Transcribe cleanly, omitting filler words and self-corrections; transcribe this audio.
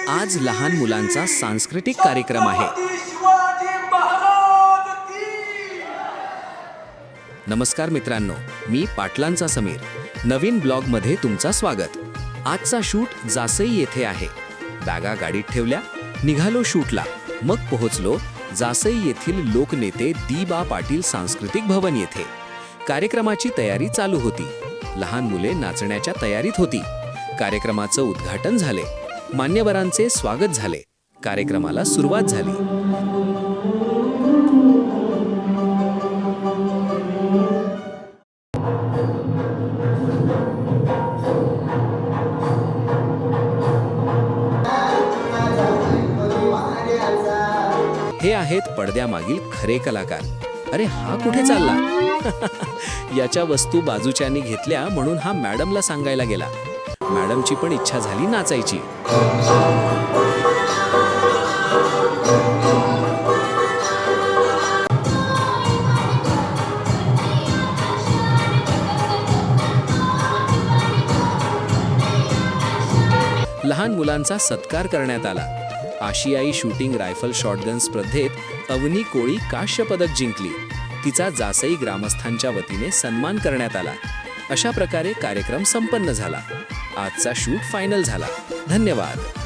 आज लहान मुलांचा सांस्कृतिक कार्यक्रम आहे. नमस्कार मित्रांनो, मी पाटलांचा समीर. नवीन ब्लॉगमध्ये तुमचा स्वागत. आजचा शूट जासई येथे आहे. बॅगा गाडीत ठेवल्या, निघालो शूटला. मग पोहोचलो जासई येथील लोकनेते दी.बा. पाटील सांस्कृतिक भवन येथे. कार्यक्रमाची तयारी चालू होती. लहान मुले नाचण्याच्या तयारीत होती. कार्यक्रमाचं उद्घाटन झाले. मान्यवरांचे स्वागत झाले. कार्यक्रमाला सुरुवात झाली. हे आहेत पडद्यामागील खरे कलाकार. अरे हा कुठे चालला? याच्या वस्तू बाजूच्यानी घेतल्या म्हणून हा मॅडमला सांगायला गेला. मॅडमची पण इच्छा झाली नाचायची. लहान मुलांचा सत्कार करण्यात आला. आशियाई शूटिंग रायफल शॉटगन स्पर्धेत अवनी कोळी कांस्य पदक जिंकली. तिचा जासई ग्रामस्थांच्या वतीने सन्मान करण्यात आला. अशा प्रकारे कार्यक्रम संपन्न झाला. आजचा शूट फायनल झाला. धन्यवाद.